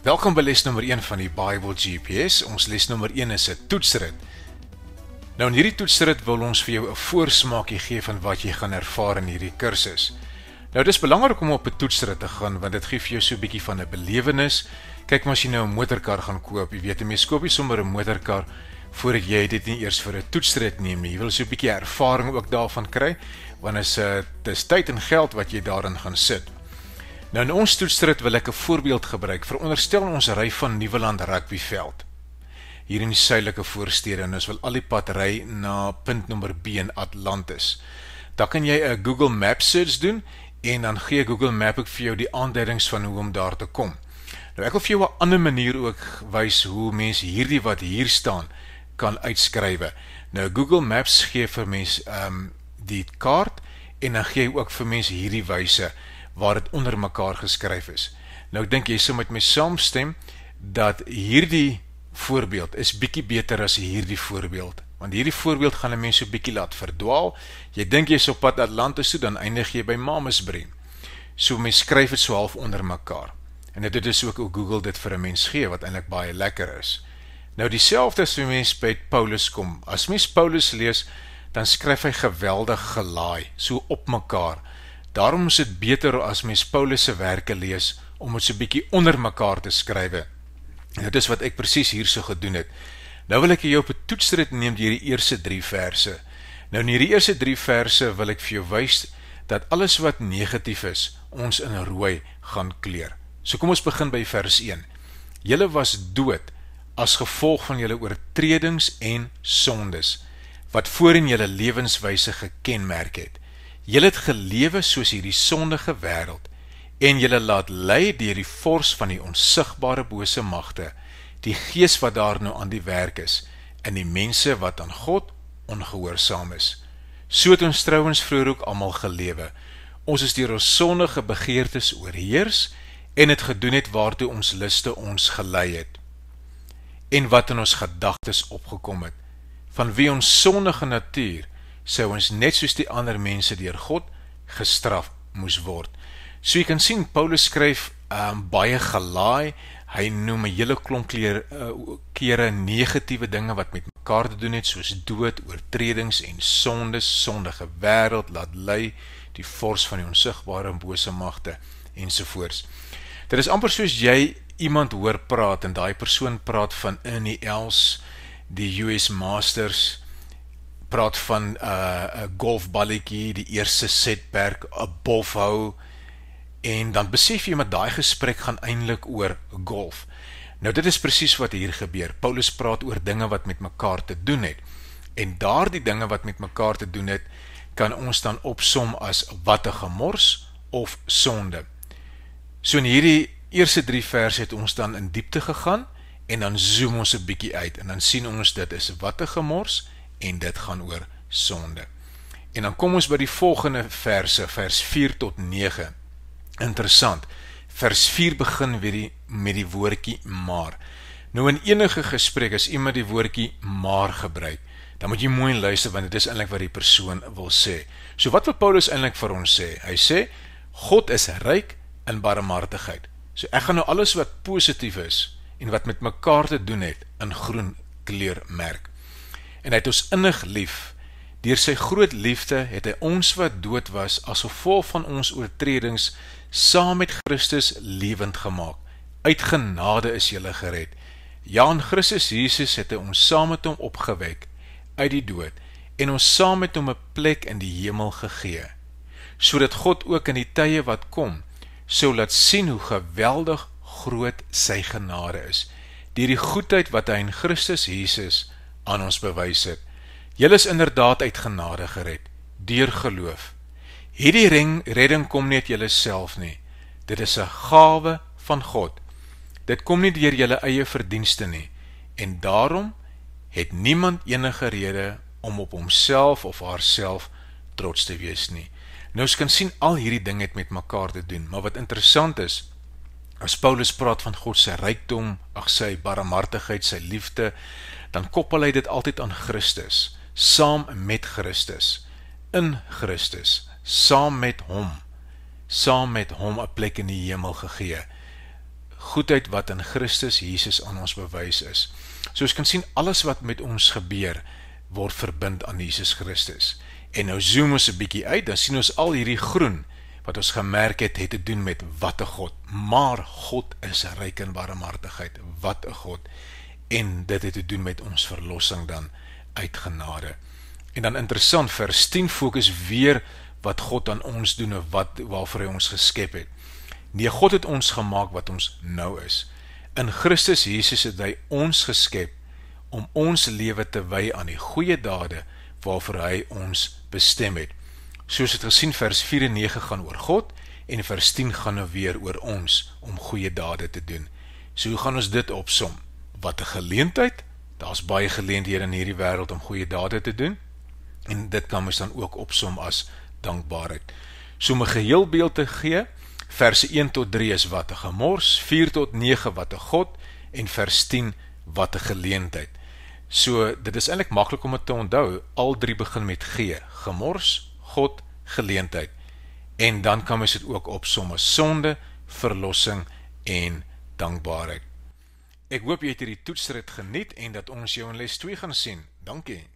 Welkom by les nummer 1 van die Bible GPS. Ons les nummer 1 is 'n toetsrit. Nou in hierdie toetsrit wil ons vir jou 'n voorsmaakie gee van wat jy gaan ervaar in hierdie kursus. Nou dis belangrik om op 'n toetsrit te gaan want dit gee vir jou so 'n bietjie van 'n belewenis. Kyk maar as jy nou 'n motorkar gaan koop, jy weet, 'n mens koop nie sommer 'n motorkar voordat jy dit nie eers vir 'n toetsrit neem nie. Jy wil so 'n bietjie ervaring ook daarvan kry, want dis tyd en geld wat jy daarin gaan sit. Nou in ons toetsrit wil ek 'n voorbeeld gebruik. Veronderstel ons ry van Nieuweland rugbyveld hier in die suidelike voorstede en ons wil al die pad ry na punt nommer B in Atlantis. Dan kan jy 'n Google Map search doen en dan gee Google Map ook vir jou die aanduidings van hoe om daar te kom. Nou ek wil vir jou 'n ander manier ook wys hoe mense hierdie wat hier staan kan uitskrywe. Nou Google Maps gee vir mense die kaart en dan gee hy ook vir mense hierdie wyse waar dit onder mekaar geskryf is. Nou ek dink jy sou met my saamstem dat hierdie voorbeeld is bietjie beter as hierdie voorbeeld, want hierdie voorbeeld gaan 'n mens so bietjie laat verdwaal. Jy dink jy is op pad Atlantis toe, dan eindig jy by Mamasbury. So mens skryf dit so half onder mekaar. En dit is ook hoe Google dit vir 'n mens gee, wat eintlik baie lekker is. Nou dieselfde as mens by Paulus kom. As mens Paulus lees, dan skryf hy geweldig gelaai, so op mekaar. Daarom is dit beter as mens Paulus se werke lees, om het so bietjie onder mekaar te skrywe. En dit is wat ek presies hier so gedoen het. Nou wil ek jou op 'n toetsrit neem deur die eerste 3 verse. Nou in hierdie eerste 3 verse wil ek vir jou wys, dat alles wat negatief is, ons in rooi gaan kleur. So kom ons begin by vers 1. Julle was dood, as gevolg van julle oortredings en sondes, wat voorheen julle lewenswyse gekenmerk het. Julle het gelewe soos hierdie sondige wêreld, en julle laat lei deur die vors van die onsigbare bose magte, die gees wat daar nou aan die werk is, en die mense wat aan God ongehoorsaam is. So het ons trouwens vroeër ook almal gelewe. Ons is deur ons sondige begeertes oorheers, en het gedoen het waartoe ons liste ons gelei het, en wat in ons gedagtes opgekom het. Van wie ons sondige natuur, sou ons net soos die ander mense deur God gestraf moes word. So jy kan sien, Paulus skryf baie gelaai, hy noem 'n hele klomp kere negatiewe dinge wat met mekaar te doen het, soos dood, oortredings en sondes, sondige wêreld, laat lei, die vors van die onsigbare en bose magte, ensovoorts. Dit is amper soos jy iemand hoor praat, en daai persoon praat van Ernie Els, die US Masters, praat van 'n golfballetjie, die eerste setperk, 'n bofhou, en dan besef jy met daai gesprek gaan eintlik oor golf. Nou dit is presies wat hier gebeur. Paulus praat oor dinge wat met mekaar te doen het, en daardie dinge wat met mekaar te doen het, kan ons dan opsom as wat 'n gemors of sonde. So in hierdie eerste 3 verse het ons dan in diepte gegaan, en dan zoom ons 'n bietjie uit, en dan sien ons dit is wat 'n gemors, en dit gaan oor sonde. En dan kom ons by die volgende verse, vers 4 tot 9. Interessant, vers 4 begin weer met die woordjie maar. Nou in enige gesprek, as iemand die woordjie maar gebruik, dan moet jy mooi luister, want dit is eintlik wat die persoon wil sê. So wat wil Paulus eintlik vir ons sê? Hy sê, God is ryk in barmhartigheid. So ek gaan nou alles wat positief is, en wat met mekaar te doen het, in groen kleur merk. En hy het ons innig lief. Deur sy groot liefde het hy ons wat dood was, as gevolg van ons oortredings, saam met Christus lewend gemaak. Uit genade is julle gered. Ja, in Christus Jesus het hy ons saam met hom opgewek uit die dood, en ons saam met hom 'n plek in die hemel gegee, sodat God ook in die tye wat kom, sou laat sien hoe geweldig groot sy genade is, deur die goedheid wat hy in Christus Jesus aan ons bewys het. Julle is inderdaad uit genade gered, deur geloof. Hierdie redding kom nie uit julle self nie, dit is 'n gawe van God. Dit kom nie deur julle eie verdienste nie, en daarom het niemand enige rede om op homself of haarself trots te wees nie. Nou ons kan sien, al hierdie dinge het met mekaar te doen, maar wat interessant is, as Paulus praat van God sy rykdom, sy barmhartigheid, sy liefde, dan koppel hy dit altyd aan Christus, saam met Christus, in Christus, saam met hom 'n plek in die hemel gegee. goedheid wat in Christus Jesus aan ons bewys is. So ons kan sien, alles wat met ons gebeur, word verbind aan Jesus Christus. En nou zoom ons 'n bietjie uit, dan sien ons al hierdie groen, wat ons gemerk het te doen met wat 'n God. Maar God is ryk in barmhartigheid, wat 'n God. En dit het te doen met ons verlossing dan uit genade. En dan interessant, vers 10 fokus weer wat God aan ons doen, of waarvoor hy ons geskep het. Nee, God het ons gemaak wat ons nou is. In Christus Jesus het hy ons geskep om ons lewe te wy aan die goeie dade waarvoor hy ons bestem het. Soos het gesien, vers 4 en 9 gaan oor God, en vers 10 gaan nou weer oor ons, om goeie dade te doen. So hoe gaan ons dit opsom? Wat 'n geleentheid, daar's baie geleenthede in hierdie wêreld om goeie dade te doen, en dit kan ons dan ook opsom as dankbaarheid. So om 'n geheelbeeld te gee, verse 1 tot 3 is wat 'n gemors, 4 tot 9 wat 'n God, en vers 10 wat 'n geleentheid. So dit is eintlik maklik om dit te onthou, al drie begin met G, gemors, God, geleentheid. En dan kan ons dit ook opsom as sonde, verlossing en dankbaarheid. Ek hoop jy het hierdie toetsrit geniet en dat ons jou in les 2 gaan sien. Dankie.